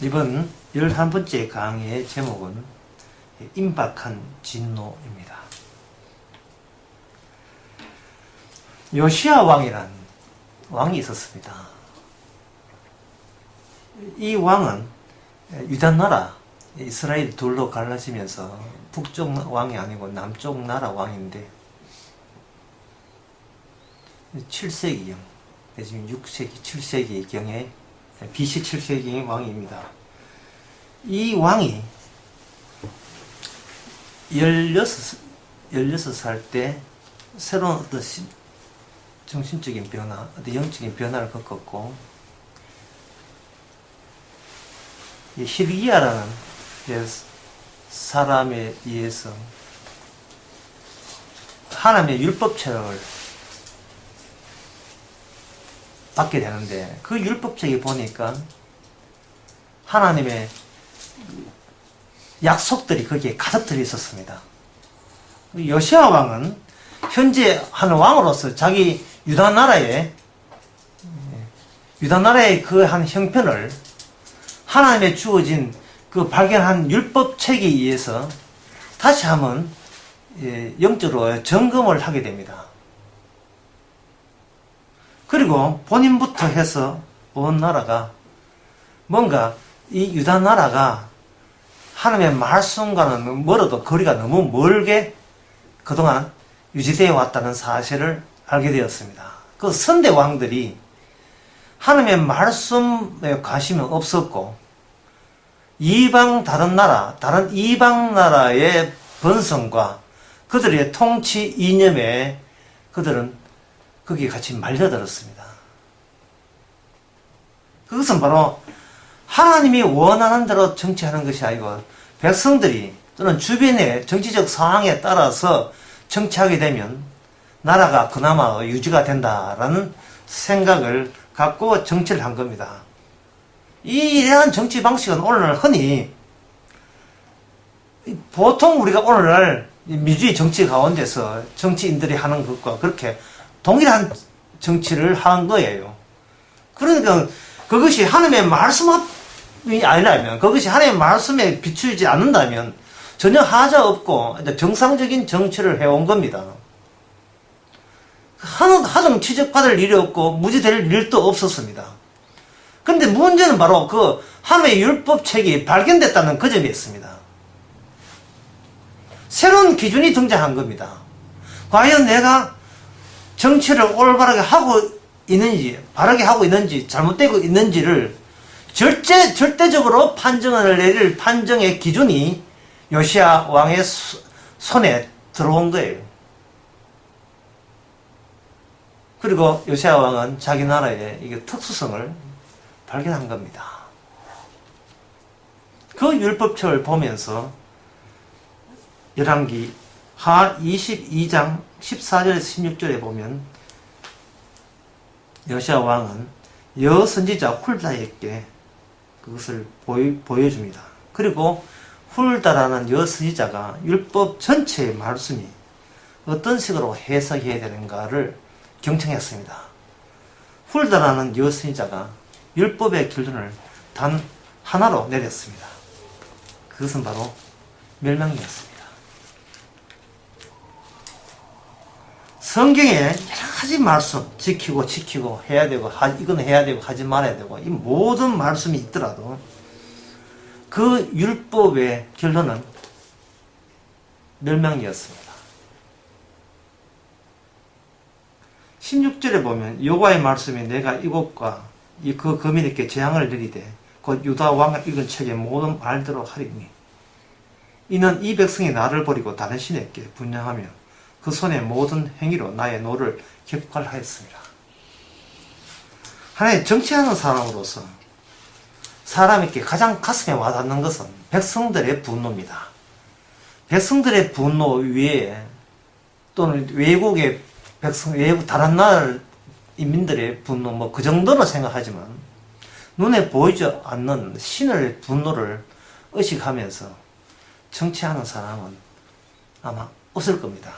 이번 11번째 강의의 제목은 임박한 진노입니다. 요시야 왕이란 왕이 있었습니다. 이 왕은 유다나라 이스라엘 둘로 갈라지면서 북쪽 왕이 아니고 남쪽 나라 왕인데 7세기경, 지금 6세기, 7세기경에 BC 7세기의 왕입니다. 이 왕이 16살 때 새로운 어떤 정신적인 변화, 어떤 영적인 변화를 겪었고, 히르기야라는 사람에 의해서 하나님의 율법책을 받게 되는데, 그 율법책에 보니까 하나님의 약속들이 거기에 가득 들어 있었습니다. 요시야 왕은 현재 한 왕으로서 자기 유다나라의 그 한 형편을 하나님의 주어진 그 발견한 율법책에 의해서 다시 한번 영적으로 점검을 하게 됩니다. 그리고 본인부터 해서 온 나라가 뭔가 이 유다 나라가 하나님의 말씀과는 멀어도 거리가 너무 멀게 그동안 유지되어 왔다는 사실을 알게 되었습니다. 그 선대 왕들이 하나님의 말씀에 관심이 없었고 다른 이방 나라의 번성과 그들의 통치 이념에 그들은 거기에 같이 말려들었습니다. 그것은 바로 하나님이 원하는 대로 정치하는 것이 아니고 백성들이 또는 주변의 정치적 상황에 따라서 정치하게 되면 나라가 그나마 유지가 된다라는 생각을 갖고 정치를 한 겁니다. 이러한 정치 방식은 오늘날 흔히 보통 우리가 오늘날 민주주의 정치 가운데서 정치인들이 하는 것과 그렇게 동일한 정치를 한 거예요. 그러니까 그것이 하나님의 말씀이 아니라면, 그것이 하나님의 말씀에 비추지 않는다면 전혀 하자 없고 정상적인 정치를 해온 겁니다. 하등 취직받을 일이 없고 무지될 일도 없었습니다. 근데 문제는 바로 그 하나님의 율법책이 발견됐다는 그 점이 있습니다. 새로운 기준이 등장한 겁니다. 과연 내가 정치를 올바르게 하고 있는지, 바르게 하고 있는지, 잘못되고 있는지를 절대적으로 판정을 내릴 판정의 기준이 요시야 왕의 손에 들어온 거예요. 그리고 요시야 왕은 자기 나라의 이게 특수성을 발견한 겁니다. 그 율법책을 보면서 열왕기 하 22장 14절에서 16절에 보면 요시야 왕은 여선지자 훌다에게 그것을 보여줍니다. 그리고 훌다라는 여선지자가 율법 전체의 말씀이 어떤 식으로 해석해야 되는가를 경청했습니다. 훌다라는 여선지자가 율법의 결론을 단 하나로 내렸습니다. 그것은 바로 멸망이었습니다. 성경에 여러 가지 말씀 지키고 해야 되고 이건 해야 되고 하지 말아야 되고 이 모든 말씀이 있더라도 그 율법의 결론은 멸망이었습니다. 16절에 보면 여호와의 말씀이 내가 이곳과 그 거민에게 재앙을 내리되 곧 유다 왕을 읽은 책의 모든 말대로 하리니 이는 이 백성이 나를 버리고 다른 신에게 분향하며 그 손의 모든 행위로 나의 노를 격발하였습니다. 하나의 정치하는 사람으로서 사람에게 가장 가슴에 와닿는 것은 백성들의 분노입니다. 백성들의 분노 위에 또는 외국 다른 나라 인민들의 분노 그 정도는 생각하지만 눈에 보이지 않는 신의 분노를 의식하면서 정치하는 사람은 아마 없을 겁니다.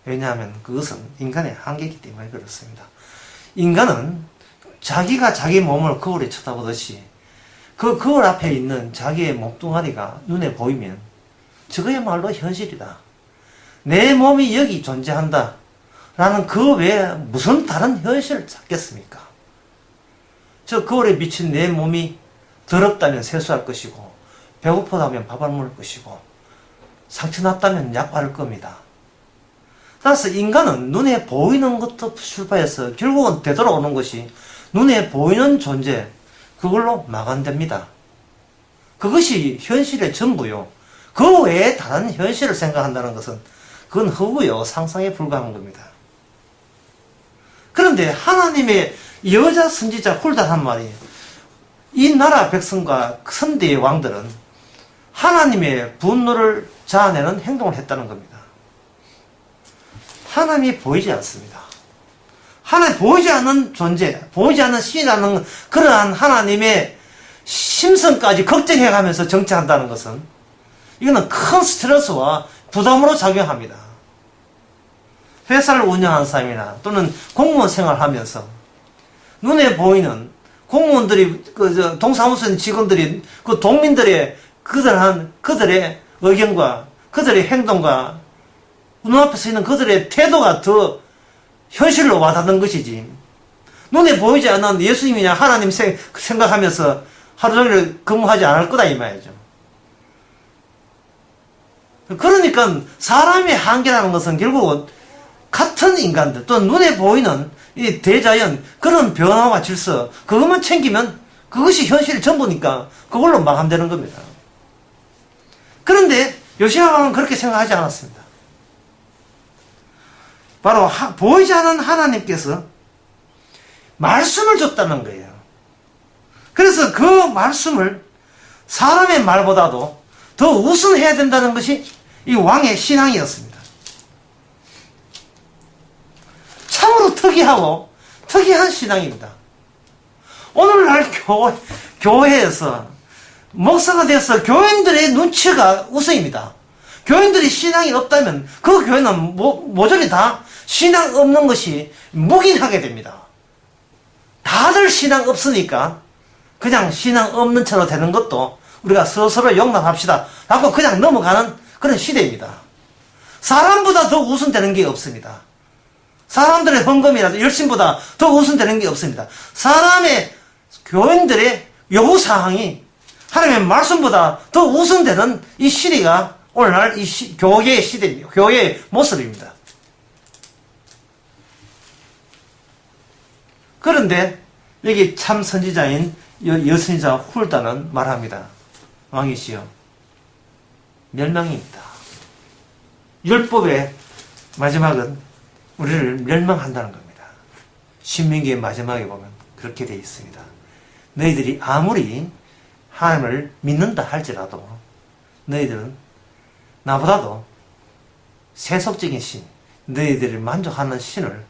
왜냐하면 그것은 인간의 한계이기 때문에 그렇습니다. 인간은 자기가 자기 몸을 거울에 쳐다보듯이 그 거울 앞에 있는 자기의 몸뚱아리가 눈에 보이면 저거야말로 현실이다. 내 몸이 여기 존재한다. 라는 그 외에 무슨 다른 현실을 찾겠습니까? 저 거울에 비친 내 몸이 더럽다면 세수할 것이고, 배고프다면 밥을 먹을 것이고, 상처났다면 약 바를 겁니다. 따라서 인간은 눈에 보이는 것도 출발해서 결국은 되돌아오는 것이 눈에 보이는 존재, 그걸로 마감됩니다. 그것이 현실의 전부요. 그 외에 다른 현실을 생각한다는 것은 그건 허구요. 상상에 불과한 겁니다. 그런데 하나님의 여자 선지자 훌다 한 말이 이 나라 백성과 선대의 왕들은 하나님의 분노를 자아내는 행동을 했다는 겁니다. 하나님이 보이지 않습니다. 하나님 보이지 않는 존재, 보이지 않는 신이라는 그러한 하나님의 심성까지 걱정해가면서 정치한다는 것은 이거는 큰 스트레스와 부담으로 작용합니다. 회사를 운영하는 사람이나 또는 공무원 생활을 하면서 눈에 보이는 공무원들이 동사무소에 있는 직원들이 그 동민들의 그들의 의견과 그들의 행동과 눈앞에 있는 그들의 태도가 더 현실로 와닿는 것이지, 눈에 보이지 않는 예수님이냐 하나님 생각하면서 하루 종일 근무하지 않을 거다 이 말이죠. 그러니까 사람의 한계라는 것은 결국은 같은 인간들 또 눈에 보이는 이 대자연 그런 변화와 질서 그것만 챙기면 그것이 현실의 전부니까 그걸로 마감되는 겁니다. 그런데 요시야 왕은 그렇게 생각하지 않았습니다. 바로 보이지 않는 하나님께서 말씀을 줬다는 거예요. 그래서 그 말씀을 사람의 말보다도 더 우선해야 된다는 것이 이 왕의 신앙이었습니다. 참으로 특이하고 특이한 신앙입니다. 오늘날 교회에서 목사가 돼서 교인들의 눈치가 우선입니다. 교인들이 신앙이 없다면 그 교회는 모조리 다 신앙 없는 것이 묵인하게 됩니다. 다들 신앙 없으니까 그냥 신앙 없는 채로 되는 것도 우리가 서로 용납합시다 라고 그냥 넘어가는 그런 시대입니다. 사람보다 더 우선되는 게 없습니다. 사람들의 헌금이라도 열심보다 더 우선되는 게 없습니다. 사람의 교인들의 요구사항이 하나님의 말씀보다 더 우선되는 이 시대가 오늘날 이 교회의 시대입니다. 교회의 모습입니다. 그런데 여기 참 선지자인 여선지자 훌다는 말합니다. 왕이시여, 멸망입니다. 율법의 마지막은 우리를 멸망한다는 겁니다. 신명기의 마지막에 보면 그렇게 되어 있습니다. 너희들이 아무리 하나님을 믿는다 할지라도 너희들은 나보다도 세속적인 신, 너희들을 만족하는 신을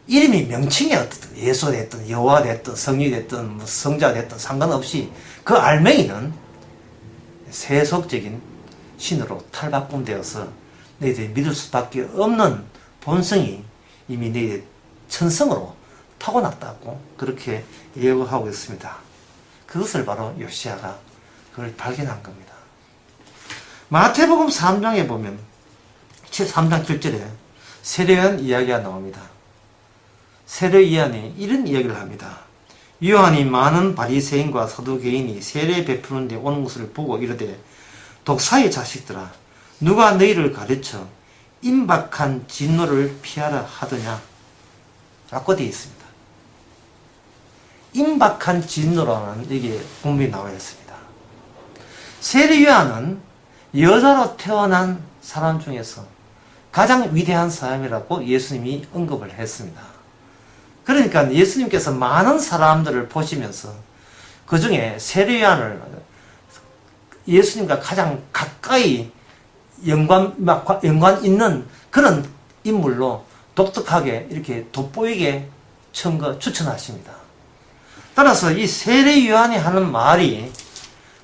이름이 명칭이 어떻든 예수 됐든 여호와 됐든 성이 됐든 성자 됐든 상관없이 그 알맹이는 세속적인 신으로 탈바꿈되어서 너희들이 믿을 수밖에 없는 본성이 이미 너희의 천성으로 타고났다고 그렇게 예고하고 있습니다. 그것을 바로 요시야가 그걸 발견한 겁니다. 마태복음 3장에 보면 3장 7절에 세례요한 이야기가 나옵니다. 세례요한이 이런 이야기를 합니다. 요한이 많은 바리새인과 사두개인이 세례 베푸는 데 오는 것을 보고 이르되 독사의 자식들아 누가 너희를 가르쳐 임박한 진노를 피하라 하더냐 라고 되어 있습니다. 임박한 진노라는 여기에 분명히 나와 있습니다. 세례요한은 여자로 태어난 사람 중에서 가장 위대한 사람이라고 예수님이 언급을 했습니다. 그러니까 예수님께서 많은 사람들을 보시면서 그 중에 세례요한을 예수님과 가장 가까이 연관 있는 그런 인물로 독특하게 이렇게 돋보이게 추천하십니다. 따라서 이 세례요한이 하는 말이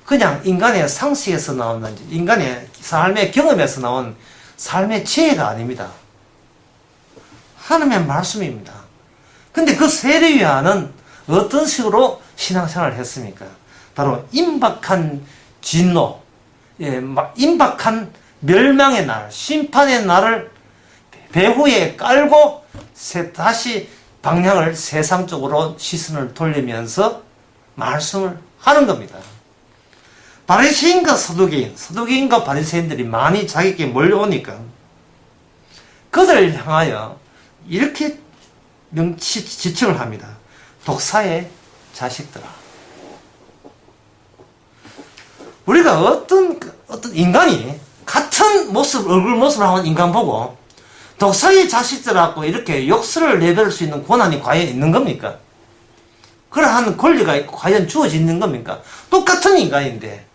그냥 인간의 상식에서 나온 인간의 삶의 경험에서 나온 삶의 지혜가 아닙니다. 하나님의 말씀입니다. 근데 그 세례요한은 어떤 식으로 신앙생활을 했습니까? 바로 임박한 진노, 임박한 멸망의 날, 심판의 날을 배후에 깔고 다시 방향을 세상 쪽으로 시선을 돌리면서 말씀을 하는 겁니다. 바리새인과 서두개인과 바리새인들이 많이 자기에게 몰려오니까 그들을 향하여 이렇게 지칭을 합니다. 독사의 자식들아. 우리가 어떤 인간이 같은 얼굴 모습을 하는 인간 보고 독사의 자식들하고 이렇게 욕설을 내뱉을 수 있는 권한이 과연 있는 겁니까? 그러한 권리가 과연 주어지는 겁니까? 똑같은 인간인데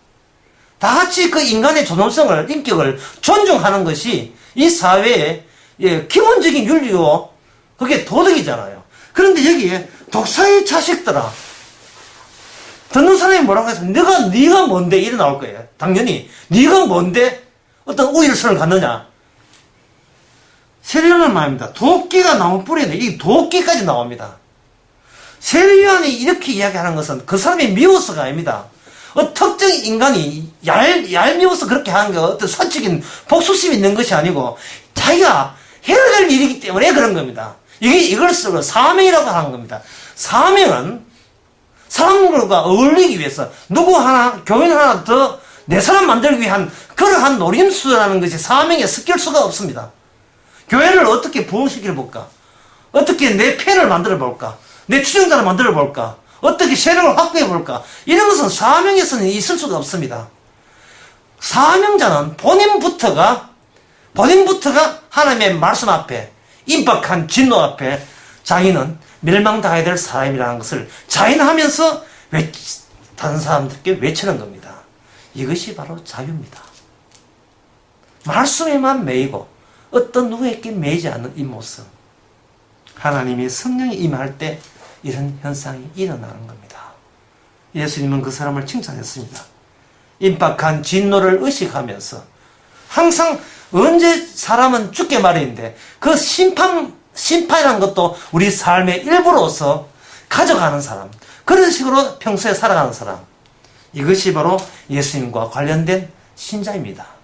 다 같이 그 인간의 존엄성을, 인격을 존중하는 것이 이 사회의 기본적인 윤리요, 그게 도덕이잖아요. 그런데 여기에 독사의 자식들아, 듣는 사람이 뭐라고 해서 네가 뭔데 이래 나올 거예요. 당연히 네가 뭔데 어떤 우일선을 갖느냐. 세례요한은 말입니다. 도끼가 나무 뿌리인데 이 도끼까지 나옵니다. 세례요한이 이렇게 이야기하는 것은 그 사람이 미워서가 아닙니다. 특정 인간이 얄미워서 그렇게 하는 게 어떤 사적인 복수심이 있는 것이 아니고 자기가 해야 될 일이기 때문에 그런 겁니다. 이걸 쓰고 사명이라고 하는 겁니다. 사명은 사람들과 어울리기 위해서 누구 하나, 교인 하나 더 내 사람 만들기 위한 그러한 노림수라는 것이 사명에 섞일 수가 없습니다. 교회를 어떻게 부흥시켜 볼까? 어떻게 내 팬을 만들어 볼까? 내 추종자를 만들어 볼까? 어떻게 세력을 확보해 볼까? 이런 것은 사명에서는 있을 수가 없습니다. 사명자는 본인부터가 하나님의 말씀 앞에, 임박한 진노 앞에 자기는 멸망당해야 될 사람이라는 것을 자인하면서 다른 사람들께 외치는 겁니다. 이것이 바로 자유입니다. 말씀에만 매이고 어떤 누구에게 매이지 않는 이 모습. 하나님이 성령이 임할 때 이런 현상이 일어나는 겁니다. 예수님은 그 사람을 칭찬했습니다. 임박한 진노를 의식하면서 항상 언제 사람은 죽게 마련인데 그 심판이라는 것도 우리 삶의 일부로서 가져가는 사람, 그런 식으로 평소에 살아가는 사람, 이것이 바로 예수님과 관련된 신자입니다.